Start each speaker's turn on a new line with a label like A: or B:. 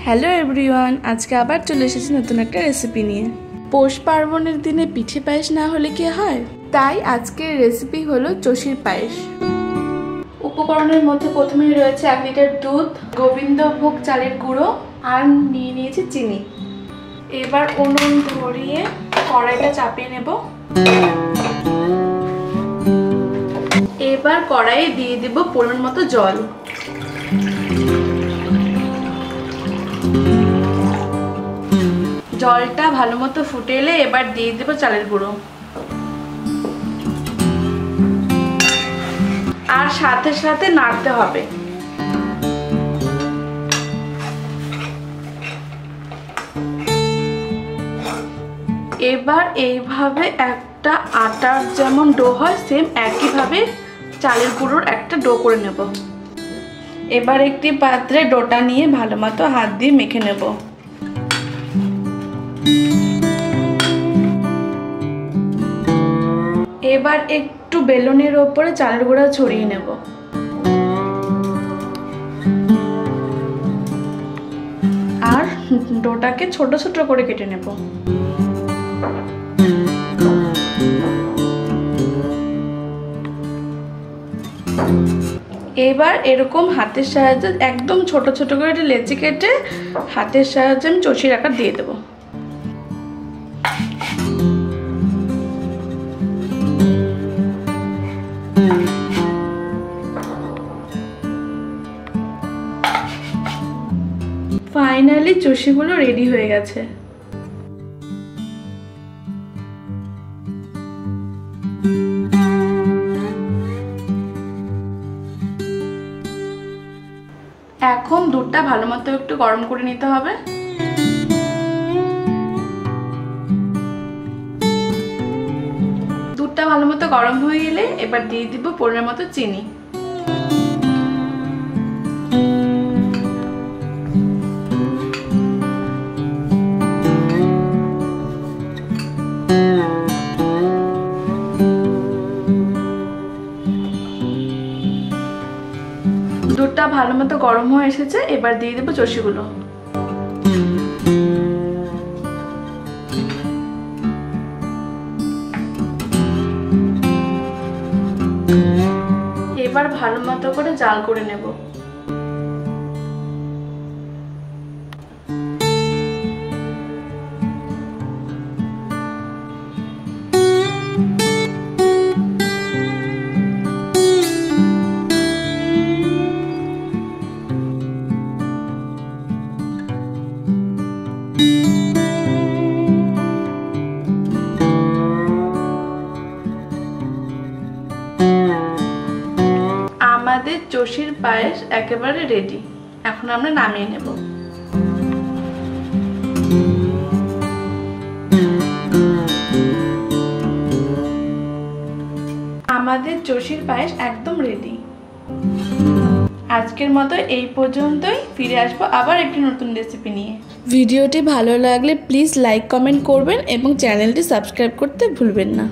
A: Hello everyone, আজকে আবার চলে এসেছি নতুন একটা রেসিপি নিয়ে। পৌষ পার্বণের দিনে পিঠে পায়েস না হলে কি হয়, তাই আজকের রেসিপি হলো চষির পায়েস। উপকরণের মধ্যে প্রথমেই রয়েছে 1 লিটার দুধ, গোবিন্দভোগ চালের গুঁড়ো আর নিয়ে নিয়েছি চিনি। এবার উনুন ধরিয়ে কড়াইটা চাপিয়ে নেব। এবার কড়াইয়ে দিয়ে দেব পরিমাণ মতো জল। জলটা ভালো মতো ফুটে এলে এবার দিয়ে দেব চালের গুঁড়ো, আর সাথে সাথে নাড়তে হবে। এবার এইভাবে একটা আটার যেমন ডো হয় সেম একইভাবে চালের গুঁড়োর একটা ডো করে নেব। এবার একটি পাত্রে ডোটা নিয়ে ভালো মতো হাত দিয়ে মেখে নেব। এবার একটু বেলুনের ওপরে চালের গুঁড়া ছড়িয়ে নেব। আর ডোটাকে ছোট ছোট করে কেটে নেব। এবার এরকম হাতের সাহায্যে একদম ছোট ছোট করে লেচি কেটে হাতের সাহায্যে আমি চষির আকার দিয়ে দেবো। ফাইনালি চষিগুলো রেডি হয়ে গেছে। এখন দুধটা ভালো মতো একটু গরম করে নিতে হবে। দুধটা ভালো মতো গরম হয়ে গেলে এবার দিয়ে দিব পরিমাণ মতো চিনি। দুধটা ভালো মতো গরম হয়ে এসেছে, এবার দিয়ে দেবো চষিগুলো। এবার ভালো মতো করে জাল করে নেব। আমাদের চষির পায়েস একেবারে রেডি। এখন আমরা নামিয়ে নেব। আমাদের চষির পায়েস একদম রেডি। আজকের মতো এই পর্যন্তই। ফিরে আসবো আবার একটি নতুন রেসিপি নিয়ে। ভিডিওটি ভালো লাগলে প্লিজ লাইক কমেন্ট করবেন এবং চ্যানেলটি সাবস্ক্রাইব করতে ভুলবেন না।